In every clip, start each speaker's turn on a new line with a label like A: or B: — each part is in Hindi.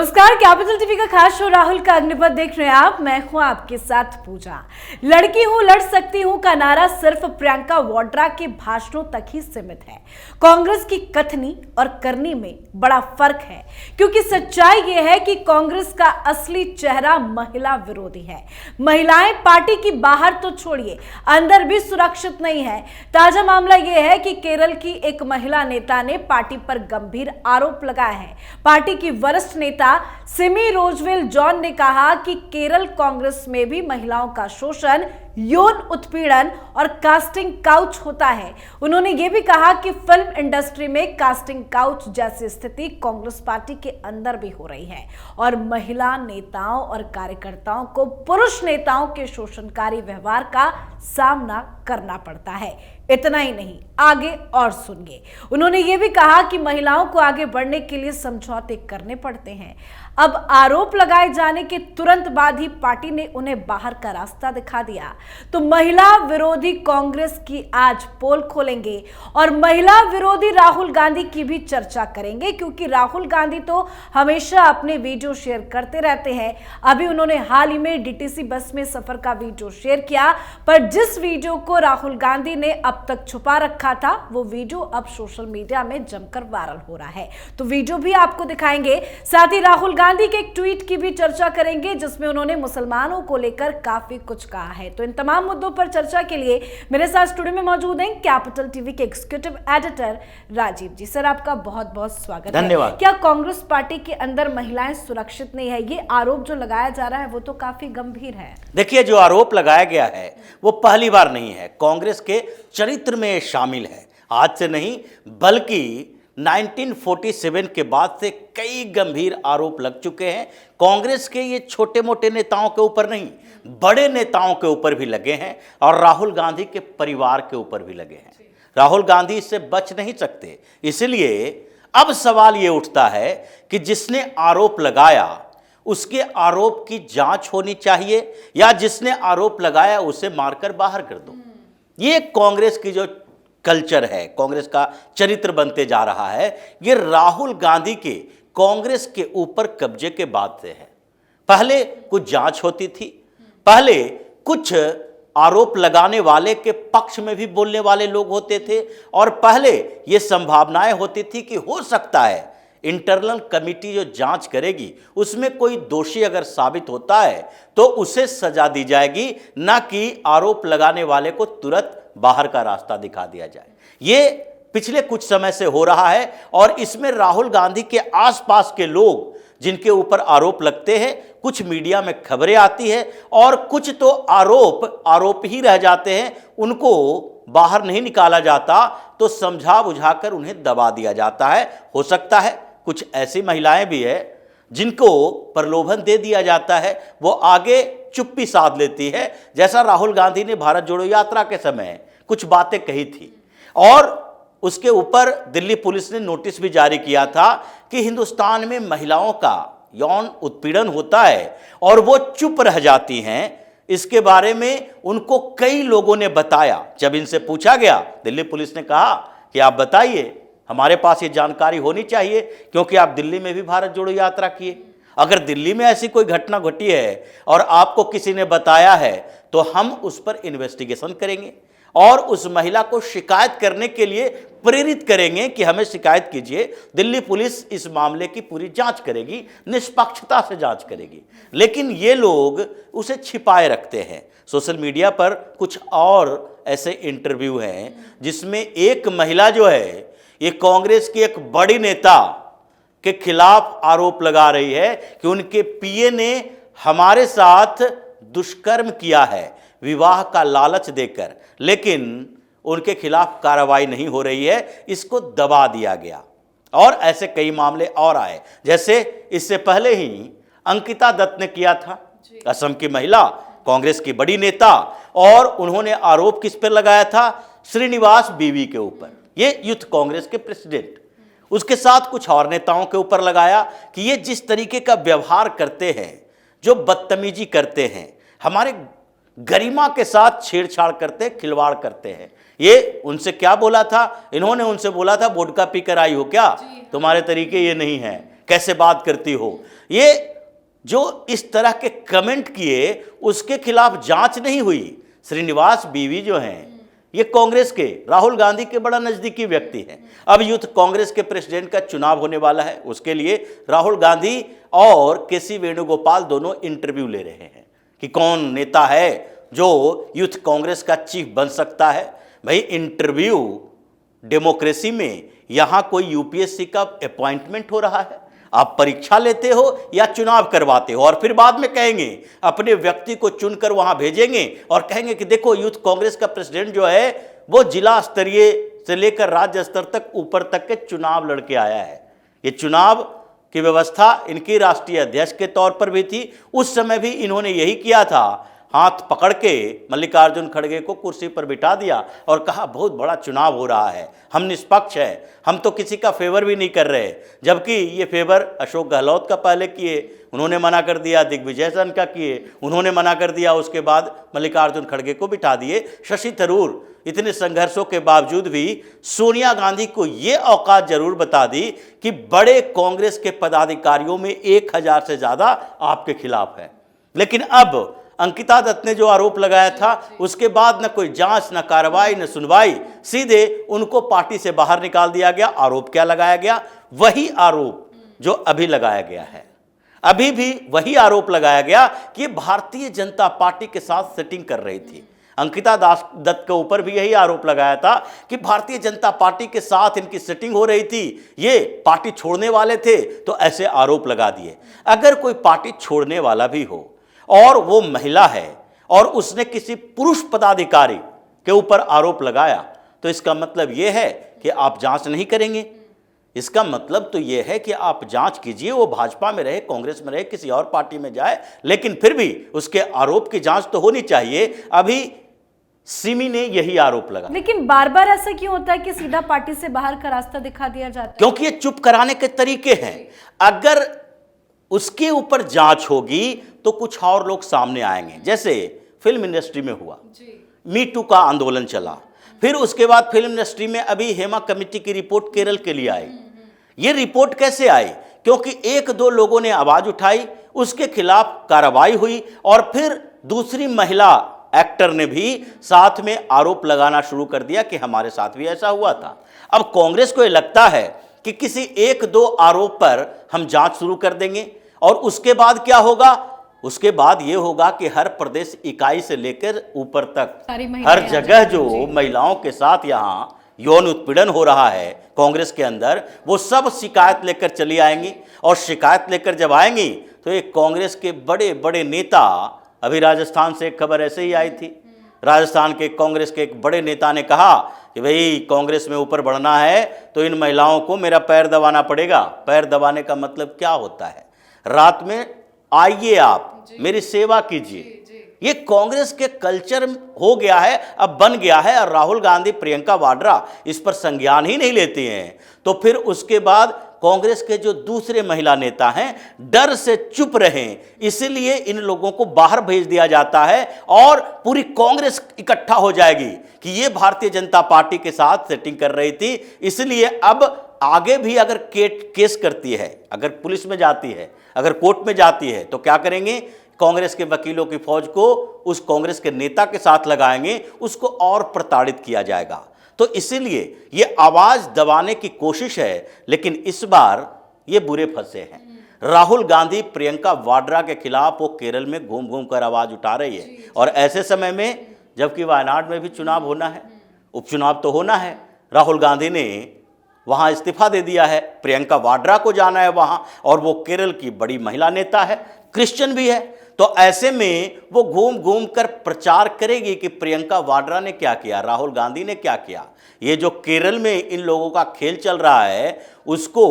A: नमस्कार, कैपिटल टीवी का खास शो राहुल का अग्निपथ देख रहे हैं आप। मैं हूं आपके साथ पूजा। लड़की हूं, लड़ सकती हूं का नारा सिर्फ प्रियंका वाड्रा के भाषणों तक ही सीमित है। कांग्रेस की कथनी और करनी में बड़ा फर्क है, क्योंकि सच्चाई यह है कि कांग्रेस का असली चेहरा महिला विरोधी है। महिलाएं पार्टी की बाहर तो छोड़िए, अंदर भी सुरक्षित नहीं है। ताजा मामला यह है कि केरल की एक महिला नेता ने पार्टी पर गंभीर आरोप लगाया है। पार्टी की वरिष्ठ नेता सिमी रोजवेल जॉन ने कहा कि केरल कांग्रेस में भी महिलाओं का शोषण, यौन उत्पीड़न और कास्टिंग काउच होता है। उन्होंने यह भी कहा कि फिल्म इंडस्ट्री में कास्टिंग काउच जैसी स्थिति कांग्रेस पार्टी के अंदर भी हो रही है और महिला नेताओं और कार्यकर्ताओं को पुरुष नेताओं के शोषणकारी व्यवहार का सामना करना पड़ता है। इतना ही नहीं, आगे और सुनिए। उन्होंने यह भी कहा कि महिलाओं को आगे बढ़ने के लिए समझौते करने पड़ते हैं। अब आरोप लगाए जाने के तुरंत बाद ही पार्टी ने उन्हें बाहर का रास्ता दिखा दिया। तो महिला विरोधी कांग्रेस की आज पोल खोलेंगे और महिला विरोधी राहुल गांधी की भी चर्चा करेंगे, क्योंकि राहुल गांधी तो हमेशा अपने वीडियो शेयर करते रहते हैं। अभी उन्होंने हाल ही में डीटीसी बस में सफर का वीडियो शेयर किया, पर जिस वीडियो को राहुल गांधी ने अब तक छुपा रखा था, वो वीडियो अब सोशल मीडिया में जमकर वायरल हो रहा है। तो वीडियो भी आपको दिखाएंगे। साथ ही राहुल गांधी के एक ट्वीट की भी चर्चा करेंगे, जिसमें उन्होंने मुसलमानों को लेकर काफी कुछ कहा है। तो इन तमाम मुद्दों पर चर्चा के लिए मेरे साथ स्टूडियो में मौजूद हैं कैपिटल टीवी के एग्जीक्यूटिव एडिटर राजीव जी। सर, आपका बहुत बहुत स्वागत है।
B: धन्यवाद।
A: क्या कांग्रेस पार्टी के अंदर महिलाएं सुरक्षित नहीं है? ये आरोप जो लगाया जा रहा है वो तो काफी गंभीर है।
B: देखिए, जो आरोप लगाया गया है वो पहली बार नहीं है, कांग्रेस के चरित्र में शामिल है। आज से नहीं, बल्कि 1947 के बाद से कई गंभीर आरोप लग चुके हैं। कांग्रेस के ये छोटे मोटे नेताओं के ऊपर नहीं, बड़े नेताओं के ऊपर भी लगे हैं और राहुल गांधी के परिवार के ऊपर भी लगे हैं। राहुल गांधी इससे बच नहीं सकते। इसलिए अब सवाल ये उठता है कि जिसने आरोप लगाया उसके आरोप की जांच होनी चाहिए, या जिसने आरोप लगाया उसे मारकर बाहर कर दो। ये कांग्रेस की जो कल्चर है, कांग्रेस का चरित्र बनते जा रहा है, ये राहुल गांधी के कांग्रेस के ऊपर कब्जे के बाद से है। पहले कुछ जांच होती थी, पहले कुछ आरोप लगाने वाले के पक्ष में भी बोलने वाले लोग होते थे, और पहले ये संभावनाएं होती थी कि हो सकता है इंटरनल कमिटी जो जांच करेगी उसमें कोई दोषी अगर साबित होता है तो उसे सजा दी जाएगी, ना कि आरोप लगाने वाले को तुरंत बाहर का रास्ता दिखा दिया जाए। ये पिछले कुछ समय से हो रहा है और इसमें राहुल गांधी के आसपास के लोग जिनके ऊपर आरोप लगते हैं, कुछ मीडिया में खबरें आती है और कुछ तो आरोप ही रह जाते हैं, उनको बाहर नहीं निकाला जाता, तो समझा बुझाकर उन्हें दबा दिया जाता है। हो सकता है कुछ ऐसी महिलाएं भी है जिनको प्रलोभन दे दिया जाता है, वो आगे चुप्पी साध लेती है, जैसा राहुल गांधी ने भारत जोड़ो यात्रा के समय कुछ बातें कही थी और उसके ऊपर दिल्ली पुलिस ने नोटिस भी जारी किया था कि हिंदुस्तान में महिलाओं का यौन उत्पीड़न होता है और वो चुप रह जाती हैं। इसके बारे में उनको कई लोगों ने बताया। जब इनसे पूछा गया, दिल्ली पुलिस ने कहा कि आप बताइए, हमारे पास ये जानकारी होनी चाहिए, क्योंकि आप दिल्ली में भी भारत जोड़ो यात्रा किए। अगर दिल्ली में ऐसी कोई घटना घटी है और आपको किसी ने बताया है तो हम उस पर इन्वेस्टिगेशन करेंगे और उस महिला को शिकायत करने के लिए प्रेरित करेंगे कि हमें शिकायत कीजिए। दिल्ली पुलिस इस मामले की पूरी जांच करेगी, निष्पक्षता से जांच करेगी। लेकिन ये लोग उसे छिपाए रखते हैं। सोशल मीडिया पर कुछ और ऐसे इंटरव्यू हैं जिसमें एक महिला जो है, ये कांग्रेस की एक बड़ी नेता के खिलाफ आरोप लगा रही है कि उनके पीए ने हमारे साथ दुष्कर्म किया है विवाह का लालच देकर, लेकिन उनके खिलाफ कार्रवाई नहीं हो रही है, इसको दबा दिया गया। और ऐसे कई मामले और आए, जैसे इससे पहले ही अंकिता दत्त ने किया था, असम की महिला, कांग्रेस की बड़ी नेता, और उन्होंने आरोप किस पर लगाया था? श्रीनिवास बीवी के ऊपर। ये यूथ कांग्रेस के प्रेसिडेंट, उसके साथ कुछ और नेताओं के ऊपर लगाया कि ये जिस तरीके का व्यवहार करते हैं, जो बदतमीजी करते हैं, हमारे गरिमा के साथ छेड़छाड़ करते हैं, खिलवाड़ करते हैं। ये उनसे क्या बोला था? इन्होंने उनसे बोला था, वोडका पीकर आई हो क्या? तुम्हारे तरीके ये नहीं हैं, कैसे बात करती हो। ये जो इस तरह के कमेंट किए उसके खिलाफ जांच नहीं हुई। श्रीनिवास बीवी जो हैं ये कांग्रेस के राहुल गांधी के बड़ा नजदीकी व्यक्ति हैं। अब यूथ कांग्रेस के प्रेसिडेंट का चुनाव होने वाला है, उसके लिए राहुल गांधी और केसी वेणुगोपाल दोनों इंटरव्यू ले रहे हैं कि कौन नेता है जो यूथ कांग्रेस का चीफ बन सकता है। भाई इंटरव्यू डेमोक्रेसी में यहां कोई यूपीएससी का अपॉइंटमेंट हो रहा है? आप परीक्षा लेते हो या चुनाव करवाते हो और फिर बाद में कहेंगे अपने व्यक्ति को चुनकर वहां भेजेंगे और कहेंगे कि देखो यूथ कांग्रेस का प्रेसिडेंट जो है वो जिला स्तरीय से लेकर राज्य स्तर तक ऊपर तक के चुनाव लड़के आया है। ये चुनाव की व्यवस्था इनकी राष्ट्रीय अध्यक्ष के तौर पर भी थी, उस समय भी इन्होंने यही किया था, हाथ पकड़ के मल्लिकार्जुन खड़गे को कुर्सी पर बिठा दिया और कहा बहुत बड़ा चुनाव हो रहा है, हम निष्पक्ष हैं, हम तो किसी का फेवर भी नहीं कर रहे। जबकि ये फेवर अशोक गहलोत का पहले किए, उन्होंने मना कर दिया, दिग्विजय सिंह का किए, उन्होंने मना कर दिया, उसके बाद मल्लिकार्जुन खड़गे को बिठा दिए। शशि थरूर इतने संघर्षों के बावजूद भी सोनिया गांधी को ये औकात जरूर बता दी कि बड़े कांग्रेस के पदाधिकारियों में 1000 से ज़्यादा आपके खिलाफ है। लेकिन अब अंकिता दत्त ने जो आरोप लगाया था उसके बाद न कोई जांच, न कार्रवाई, न सुनवाई, सीधे उनको पार्टी से बाहर निकाल दिया गया। आरोप क्या लगाया गया? वही आरोप जो अभी लगाया गया है। अभी भी वही आरोप लगाया गया कि भारतीय जनता पार्टी के साथ सेटिंग कर रही थी। अंकिता दत्त के ऊपर भी यही आरोप लगाया था कि भारतीय जनता पार्टी के साथ इनकी सेटिंग हो रही थी, ये पार्टी छोड़ने वाले थे, तो ऐसे आरोप लगा दिए। अगर कोई पार्टी छोड़ने वाला भी हो और वो महिला है और उसने किसी पुरुष पदाधिकारी के ऊपर आरोप लगाया तो इसका मतलब ये है कि आप जांच नहीं करेंगे। इसका मतलब तो ये है कि आप जांच कीजिए, वो भाजपा में रहे, कांग्रेस में रहे, किसी और पार्टी में जाए, लेकिन फिर भी उसके आरोप की जांच तो होनी चाहिए। अभी सिमी ने यही आरोप लगा।
A: लेकिन बार बार ऐसा क्यों होता है कि सीधा पार्टी से बाहर का रास्ता दिखा दिया जाता है?
B: क्योंकि ये चुप कराने के तरीके हैं। अगर उसके ऊपर जांच होगी तो कुछ और लोग सामने आएंगे, जैसे फिल्म इंडस्ट्री में हुआ, मी टू का आंदोलन चला, फिर उसके बाद फिल्म इंडस्ट्री में अभी हेमा कमेटी की रिपोर्ट केरल के लिए आई। ये रिपोर्ट कैसे आई? क्योंकि 1-2 लोगों ने आवाज उठाई, उसके खिलाफ कार्रवाई हुई और फिर दूसरी महिला एक्टर ने भी साथ में आरोप लगाना शुरू कर दिया कि हमारे साथ भी ऐसा हुआ था। अब कांग्रेस को यह लगता है कि किसी 1-2 आरोप पर हम जांच शुरू कर देंगे और उसके बाद क्या होगा? उसके बाद ये होगा कि हर प्रदेश इकाई से लेकर ऊपर तक हर जगह जो महिलाओं के साथ यहाँ यौन उत्पीड़न हो रहा है कांग्रेस के अंदर, वो सब शिकायत लेकर चली आएंगी। और शिकायत लेकर जब आएंगी तो एक कांग्रेस के बड़े बड़े नेता, अभी राजस्थान से एक खबर ऐसे ही आई थी, राजस्थान के कांग्रेस के एक बड़े नेता ने कहा कि भाई कांग्रेस में ऊपर बढ़ना है तो इन महिलाओं को मेरा पैर दबाना पड़ेगा। पैर दबाने का मतलब क्या होता है? रात में आइए, आप मेरी सेवा कीजिए। ये कांग्रेस के कल्चर हो गया है, अब बन गया है। और राहुल गांधी, प्रियंका वाड्रा इस पर संज्ञान ही नहीं लेते हैं। तो फिर उसके बाद कांग्रेस के जो दूसरे महिला नेता हैं डर से चुप रहें, इसलिए इन लोगों को बाहर भेज दिया जाता है और पूरी कांग्रेस इकट्ठा हो जाएगी कि ये भारतीय जनता पार्टी के साथ सेटिंग कर रही थी। इसलिए अब आगे भी अगर केस करती है, अगर पुलिस में जाती है, अगर कोर्ट में जाती है, तो क्या करेंगे? कांग्रेस के वकीलों की फौज को उस कांग्रेस के नेता के साथ लगाएंगे, उसको और प्रताड़ित किया जाएगा। तो इसीलिए ये आवाज दबाने की कोशिश है, लेकिन इस बार ये बुरे फंसे हैं। राहुल गांधी प्रियंका वाड्रा के खिलाफ वो केरल में घूम घूम कर आवाज उठा रही है और ऐसे समय में जबकि वायनाड में भी चुनाव होना है, उपचुनाव तो होना है, राहुल गांधी ने वहां इस्तीफा दे दिया है, प्रियंका वाड्रा को जाना है वहां, और वो केरल की बड़ी महिला नेता है, क्रिश्चियन भी है। तो ऐसे में वो घूम घूम कर प्रचार करेगी कि प्रियंका वाड्रा ने क्या किया, राहुल गांधी ने क्या किया। ये जो केरल में इन लोगों का खेल चल रहा है उसको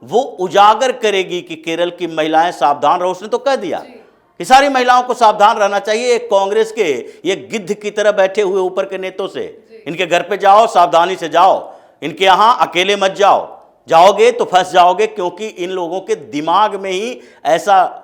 B: वो उजागर करेगी कि केरल की महिलाएं सावधान रहो। उसने तो कह दिया कि सारी महिलाओं को सावधान रहना चाहिए कांग्रेस के ये गिद्ध की तरह बैठे हुए ऊपर के नेतों से। इनके घर पे जाओ, सावधानी से जाओ, इनके यहां अकेले मत जाओ, जाओगे तो फंस जाओगे, क्योंकि इन लोगों के दिमाग में ही ऐसा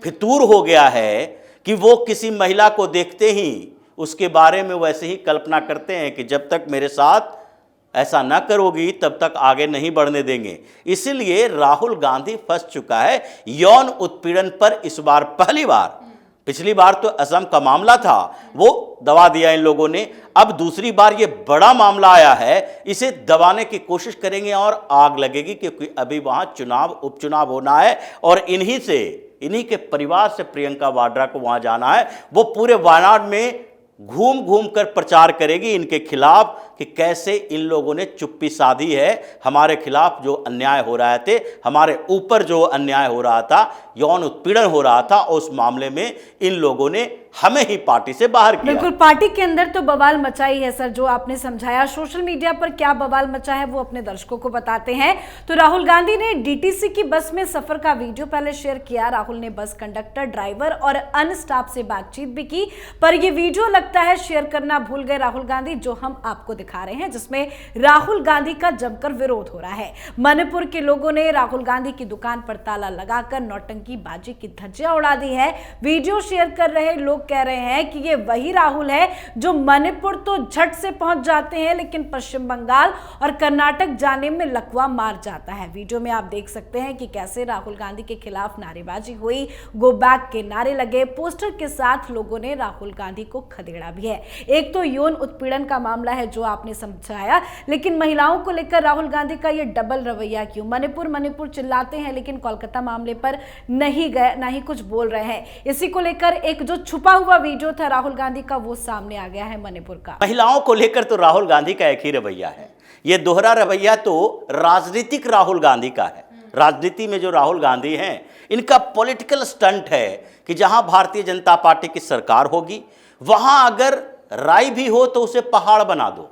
B: फितूर हो गया है कि वो किसी महिला को देखते ही उसके बारे में वैसे ही कल्पना करते हैं कि जब तक मेरे साथ ऐसा ना करोगी तब तक आगे नहीं बढ़ने देंगे। इसीलिए राहुल गांधी फंस चुका है यौन उत्पीड़न पर इस बार पहली बार। पिछली बार तो असम का मामला था, वो दबा दिया इन लोगों ने। अब दूसरी बार ये बड़ा मामला आया है, इसे दबाने की कोशिश करेंगे और आग लगेगी, क्योंकि अभी वहां उपचुनाव होना है और इन्हीं के परिवार से प्रियंका वाड्रा को वहां जाना है। वो पूरे वायनाड में घूम घूम कर प्रचार करेगी इनके खिलाफ कि कैसे इन लोगों ने चुप्पी साधी है, हमारे खिलाफ जो अन्याय हो रहे थे, हमारे ऊपर जो अन्याय हो रहा था, यौन उत्पीड़न हो रहा था, उस मामले में इन लोगों ने हमें ही पार्टी से बाहर किया।
A: बिल्कुल, पार्टी के अंदर तो बवाल मचाई है सर, जो आपने समझाया। सोशल मीडिया पर क्या बवाल मचा है वो अपने दर्शकों को बताते हैं। तो राहुल गांधी ने डीटीसी की बस में सफर का वीडियो पहले शेयर किया। राहुल ने बस कंडक्टर, ड्राइवर और अन्य स्टाफ से बातचीत भी की, पर यह वीडियो लगता है शेयर करना भूल गए राहुल गांधी, जो हम आपको दिखा रहे हैं, जिसमें राहुल गांधी का जमकर विरोध हो रहा है। मणिपुर के लोगों ने राहुल गांधी की दुकान पर ताला लगाकर नौटंकी बाजी की धज्जियां उड़ा दी है। वीडियो शेयर कर रहे लोग कह रहे हैं कि ये वही राहुल है जो मणिपुर तो झट से पहुंच जाते हैं, लेकिन पश्चिम बंगाल और कर्नाटक जाने में लकवा मार जाता है। वीडियो में आप देख सकते हैं कि कैसे राहुल गांधी के खिलाफ नारेबाजी हुई, गो बैक के नारे लगे, पोस्टर के साथ लोगों ने राहुल गांधी को खदेड़ा भी है। एक तो यौन उत्पीड़न का मामला है जो आपने समझाया, लेकिन महिलाओं को लेकर राहुल गांधी का ये डबल रवैया क्यों? मणिपुर चिल्लाते हैं, लेकिन कोलकाता मामले पर नहीं गए, ना ही कुछ बोल रहे हैं। इसी को लेकर एक जो छुपा हुआ वीडियो था राहुल गांधी का, वो सामने आ गया है मणिपुर का।
B: महिलाओं को लेकर तो राहुल गांधी का एक ही रवैया है। ये दोहरा रवैया तो राजनीतिक राहुल गांधी का है। राजनीति में जो राहुल गांधी हैं, इनका पॉलिटिकल स्टंट है कि जहां भारतीय जनता पार्टी की सरकार होगी, वहां अगर राई भी हो तो उसे पहाड़ बना दो,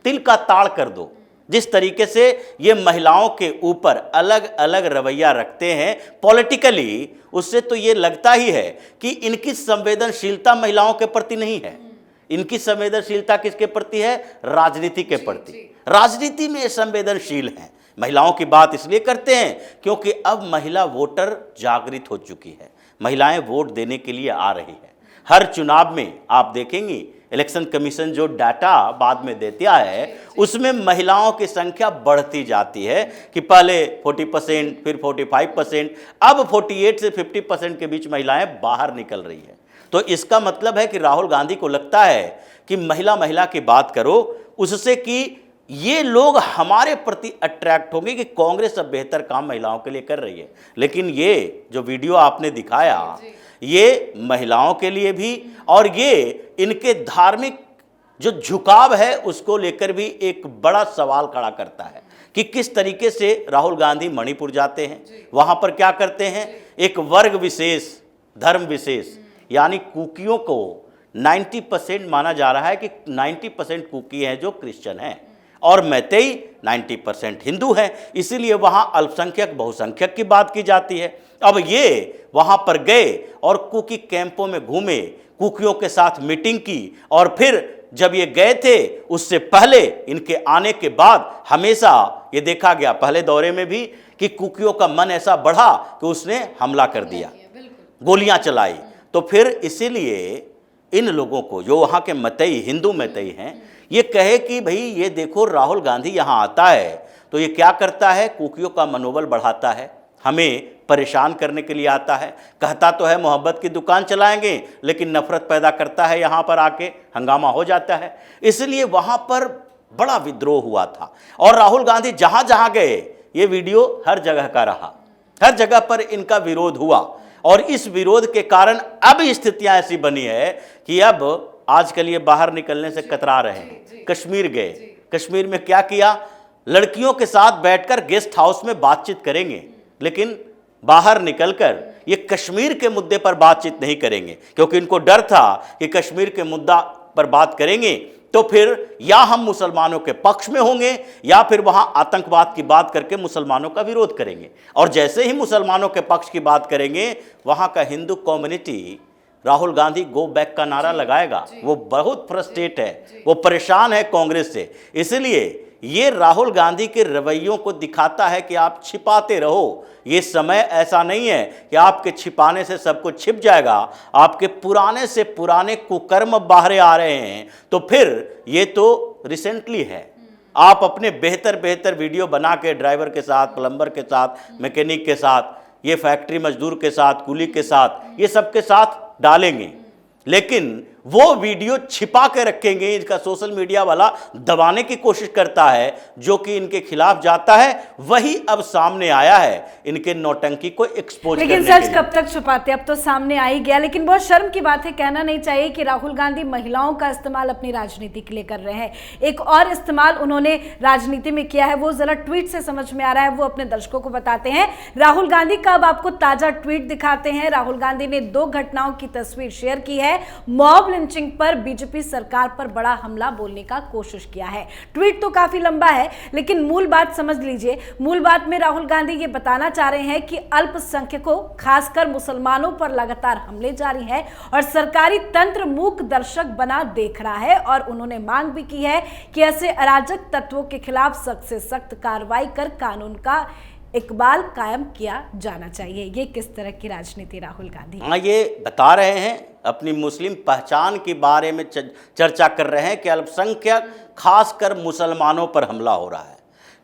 B: तिल का ताड़ कर दो। जिस तरीके से ये महिलाओं के ऊपर अलग अलग रवैया रखते हैं पॉलिटिकली, उससे तो ये लगता ही है कि इनकी संवेदनशीलता महिलाओं के प्रति नहीं है। इनकी संवेदनशीलता किसके प्रति है? राजनीति के प्रति। राजनीति में ये संवेदनशील हैं। महिलाओं की बात इसलिए करते हैं क्योंकि अब महिला वोटर जागृत हो चुकी है, महिलाएं वोट देने के लिए आ रही है। हर चुनाव में आप देखेंगी इलेक्शन कमीशन जो डाटा बाद में देता है, उसमें महिलाओं की संख्या बढ़ती जाती है कि पहले 40%, फिर 45%, अब 48 से 50% के बीच महिलाएं बाहर निकल रही है। तो इसका मतलब है कि राहुल गांधी को लगता है कि महिला की बात करो उससे कि ये लोग हमारे प्रति अट्रैक्ट होंगे कि कांग्रेस अब बेहतर काम महिलाओं के लिए कर रही है। लेकिन ये जो वीडियो आपने दिखाया, ये महिलाओं के लिए भी और ये इनके धार्मिक जो झुकाव है उसको लेकर भी एक बड़ा सवाल खड़ा करता है कि किस तरीके से राहुल गांधी मणिपुर जाते हैं, वहां पर क्या करते हैं। एक वर्ग विशेष, धर्म विशेष, यानी कुकियों को 90% माना जा रहा है कि 90% कुकी हैं जो क्रिश्चियन हैं और मैतेई 90% हिंदू हैं। इसीलिए वहां अल्पसंख्यक बहुसंख्यक की बात की जाती है। अब ये वहां पर गए और कुकी कैंपों में घूमे, कुकियों के साथ मीटिंग की, और फिर जब ये गए थे उससे पहले, इनके आने के बाद हमेशा ये देखा गया पहले दौरे में भी कि कुकियों का मन ऐसा बढ़ा कि उसने हमला कर दिया, गोलियां चलाई। तो फिर इसीलिए इन लोगों को जो वहाँ के मतई, हिंदू मतई हैं, ये कहे कि भाई ये देखो राहुल गांधी यहाँ आता है तो ये क्या करता है, कुकियों का मनोबल बढ़ाता है, हमें परेशान करने के लिए आता है। कहता तो है मोहब्बत की दुकान चलाएंगे, लेकिन नफरत पैदा करता है, यहाँ पर आके हंगामा हो जाता है। इसलिए वहाँ पर बड़ा विद्रोह हुआ था और राहुल गांधी जहाँ जहाँ गए ये वीडियो हर जगह का रहा, हर जगह पर इनका विरोध हुआ। और इस विरोध के कारण अब स्थितियां ऐसी बनी है कि अब आजकल ये बाहर निकलने से कतरा रहे हैं। कश्मीर गए, कश्मीर में क्या किया, लड़कियों के साथ बैठकर गेस्ट हाउस में बातचीत करेंगे, लेकिन बाहर निकलकर ये कश्मीर के मुद्दे पर बातचीत नहीं करेंगे, क्योंकि इनको डर था कि कश्मीर के मुद्दा पर बात करेंगे तो फिर या हम मुसलमानों के पक्ष में होंगे या फिर वहां आतंकवाद की बात करके मुसलमानों का विरोध करेंगे। और जैसे ही मुसलमानों के पक्ष की बात करेंगे, वहां का Hindu community Rahul Gandhi go back का नारा लगाएगा। वो बहुत फ्रस्ट्रेट है, वो परेशान है कांग्रेस से। इसलिए ये राहुल गांधी के रवैयों को दिखाता है कि आप छिपाते रहो, ये समय ऐसा नहीं है कि आपके छिपाने से सब कुछ छिप जाएगा। आपके पुराने से पुराने कुकर्म बाहर आ रहे हैं। तो फिर ये तो रिसेंटली है, आप अपने बेहतर बेहतर वीडियो बना के ड्राइवर के साथ, प्लम्बर के साथ, मैकेनिक के साथ, ये फैक्ट्री मजदूर के साथ, कुली के साथ, ये सब के साथ डालेंगे, लेकिन वो वीडियो छिपा के रखेंगे। इनका सोशल मीडिया वाला दबाने की कोशिश करता है, जो कि इनके खिलाफ जाता है। वही अब सामने आया है इनके नौटंकी को एक्सपोज करने के लिए।
A: लेकिन सच कब तक छुपाते, अब तो सामने आ ही गया। लेकिन बहुत शर्म की बात है, कहना नहीं चाहिए कि राहुल गांधी महिलाओं का इस्तेमाल अपनी राजनीति के लिए कर रहे हैं। एक और इस्तेमाल उन्होंने राजनीति में किया है, वो जरा ट्वीट से समझ में आ रहा है, वो अपने दर्शकों को बताते हैं। राहुल गांधी का अब आपको ताजा ट्वीट दिखाते हैं। राहुल गांधी ने 2 घटनाओं की तस्वीर शेयर की है। मॉब लिंचिंग पर बीजेपी सरकार पर बड़ा हमला बोलने का कोशिश किया है। ट्वीट तो काफी लंबा है, लेकिन मूल बात समझ लीजिए। मूल बात में राहुल गांधी ये बताना चाह रहे हैं कि अल्पसंख्यकों, खासकर मुसलमानों पर लगातार हमले जारी हैं और सरकारी तंत्र मूक दर्शक बना देख रहा है। और उन्होंने मांग भी की है कि ऐसे अराजक तत्वों के खिलाफ सख्त से सख्त कार्रवाई कर कानून का इकबाल कायम किया जाना चाहिए। ये किस तरह की राजनीति राहुल गांधी?
B: हाँ, ये बता रहे हैं, अपनी मुस्लिम पहचान के बारे में चर्चा कर रहे हैं कि अल्पसंख्यक खासकर मुसलमानों पर हमला हो रहा है।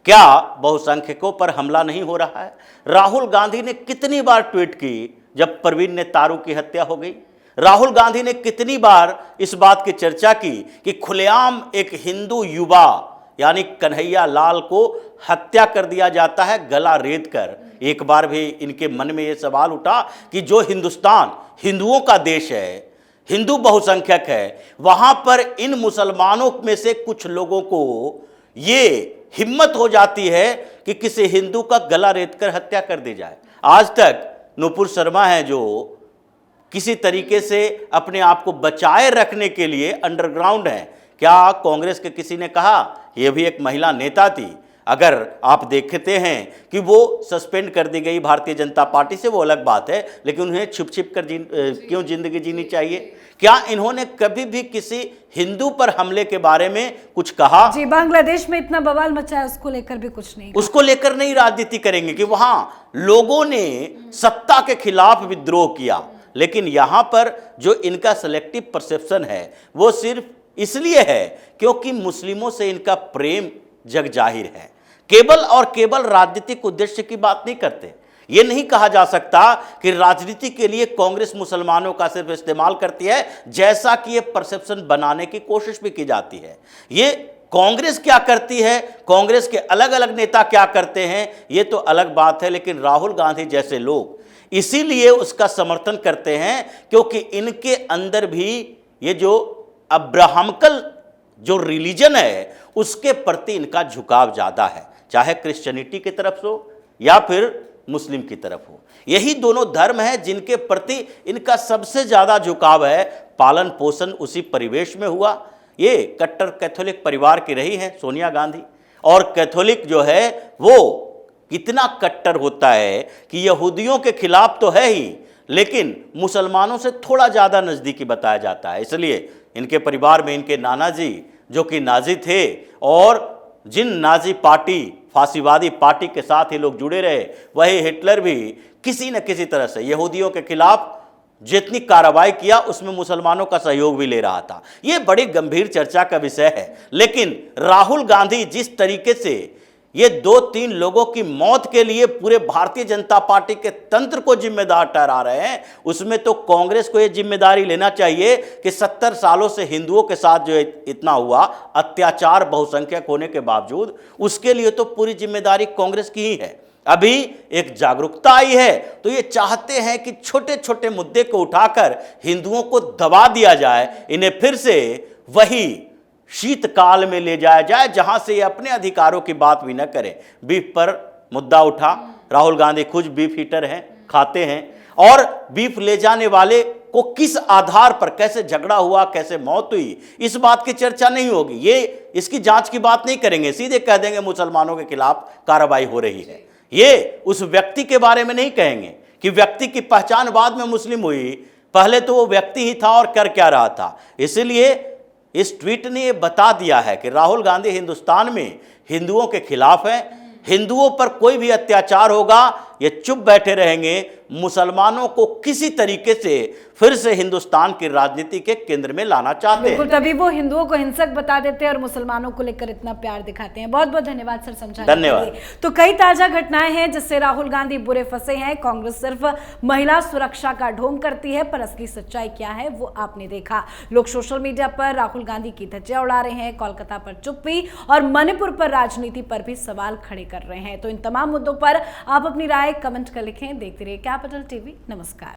B: क्या बहुसंख्यकों पर हमला नहीं हो रहा है? राहुल गांधी ने कितनी बार ट्वीट की जब परवीन नेतारू की हत्या हो गई? राहुल गांधी ने कितनी बार इस बात की चर्चा की कि खुलेआम एक हिंदू युवा यानी कन्हैया लाल को हत्या कर दिया जाता है गला रेत कर? एक बार भी इनके मन में ये सवाल उठा कि जो हिंदुस्तान हिंदुओं का देश है, हिंदू बहुसंख्यक है, वहां पर इन मुसलमानों में से कुछ लोगों को ये हिम्मत हो जाती है कि किसी हिंदू का गला रेत कर हत्या कर दी जाए। आज तक नुपुर शर्मा है जो किसी तरीके से अपने आप को बचाए रखने के लिए अंडरग्राउंड है। क्या कांग्रेस के किसी ने कहा? यह भी एक महिला नेता थी। अगर आप देखते हैं कि वो सस्पेंड कर दी गई भारतीय जनता पार्टी से, वो अलग बात है, लेकिन उन्हें छुप छिप कर क्यों जिंदगी जीनी चाहिए? क्या इन्होंने कभी भी किसी हिंदू पर हमले के बारे में कुछ कहा?
A: जी, बांग्लादेश में इतना बवाल मचा है, उसको लेकर भी कुछ नहीं,
B: उसको लेकर नहीं राजनीति करेंगे कि वहां लोगों ने सत्ता के खिलाफ विद्रोह किया। लेकिन यहां पर जो इनका सेलेक्टिव परसेप्शन है वो सिर्फ इसलिए है क्योंकि मुस्लिमों से इनका प्रेम जग जाहिर है। केवल और केवल राजनीतिक उद्देश्य की बात नहीं करते। यह नहीं कहा जा सकता कि राजनीति के लिए कांग्रेस मुसलमानों का सिर्फ इस्तेमाल करती है, जैसा कि यह परसेप्शन बनाने की कोशिश भी की जाती है। ये कांग्रेस क्या करती है, कांग्रेस के अलग अलग नेता क्या करते हैं, ये तो अलग बात है। लेकिन राहुल गांधी जैसे लोग इसीलिए उसका समर्थन करते हैं क्योंकि इनके अंदर भी ये जो अब्राहमिकल जो रिलीजन है उसके प्रति इनका झुकाव ज़्यादा है, चाहे क्रिश्चियनिटी की तरफ हो या फिर मुस्लिम की तरफ हो। यही दोनों धर्म हैं जिनके प्रति इनका सबसे ज़्यादा झुकाव है। पालन पोषण उसी परिवेश में हुआ। ये कट्टर कैथोलिक परिवार की रही हैं सोनिया गांधी, और कैथोलिक जो है वो कितना कट्टर होता है कि यहूदियों के खिलाफ तो है ही, लेकिन मुसलमानों से थोड़ा ज़्यादा नज़दीकी बताया जाता है। इसलिए इनके परिवार में इनके नाना जी जो कि नाजी थे, और जिन नाजी पार्टी फासीवादी पार्टी के साथ ये लोग जुड़े रहे, वही हिटलर भी किसी न किसी तरह से यहूदियों के खिलाफ जितनी कार्रवाई किया उसमें मुसलमानों का सहयोग भी ले रहा था। ये बड़ी गंभीर चर्चा का विषय है। लेकिन राहुल गांधी जिस तरीके से ये 2-3 लोगों की मौत के लिए पूरे भारतीय जनता पार्टी के तंत्र को जिम्मेदार ठहरा रहे हैं, उसमें तो कांग्रेस को ये जिम्मेदारी लेना चाहिए कि 70 सालों से हिंदुओं के साथ जो इतना हुआ अत्याचार बहुसंख्यक होने के बावजूद, उसके लिए तो पूरी जिम्मेदारी कांग्रेस की ही है। अभी एक जागरूकता आई है तो ये चाहते हैं कि छोटे छोटे मुद्दे को उठाकर हिंदुओं को दबा दिया जाए, इन्हें फिर से वही शीतकाल में ले जाया जाए जहां से ये अपने अधिकारों की बात भी न करें। बीफ पर मुद्दा उठा, राहुल गांधी खुद बीफ ईटर हैं, खाते हैं, और बीफ ले जाने वाले को किस आधार पर कैसे झगड़ा हुआ, कैसे मौत हुई, इस बात की चर्चा नहीं होगी। ये इसकी जांच की बात नहीं करेंगे, सीधे कह देंगे मुसलमानों के खिलाफ कार्रवाई हो रही है। ये उस व्यक्ति के बारे में नहीं कहेंगे कि व्यक्ति की पहचान बाद में मुस्लिम हुई, पहले तो वो व्यक्ति ही था और कर क्या रहा था। इसलिए इस ट्वीट ने ये बता दिया है कि राहुल गांधी हिंदुस्तान में हिंदुओं के खिलाफ है। हिंदुओं पर कोई भी अत्याचार होगा ये चुप बैठे रहेंगे, मुसलमानों को किसी तरीके से फिर से हिंदुस्तान की राजनीति के केंद्र में लाना चाहते हैं।
A: बिल्कुल, तभी वो हिंदुओं को हिंसक बता देते हैं और मुसलमानों को लेकर इतना प्यार दिखाते हैं। बहुत बहुत धन्यवाद सर समझाने के
B: धन्यवाद।
A: लिए। तो कई ताजा घटनाएं हैं जिससे राहुल गांधी बुरे फंसे हैं। कांग्रेस सिर्फ महिला सुरक्षा का ढोंग करती है, पर असली सच्चाई क्या है वो आपने देखा। लोग सोशल मीडिया पर राहुल गांधी की धज्जियां उड़ा रहे हैं, कोलकाता पर चुप्पी और मणिपुर पर राजनीति पर भी सवाल खड़े कर रहे हैं। तो इन तमाम मुद्दों पर आप अपनी राय कमेंट कर लिखें। देखते रहिए कैपिटल टीवी। नमस्कार।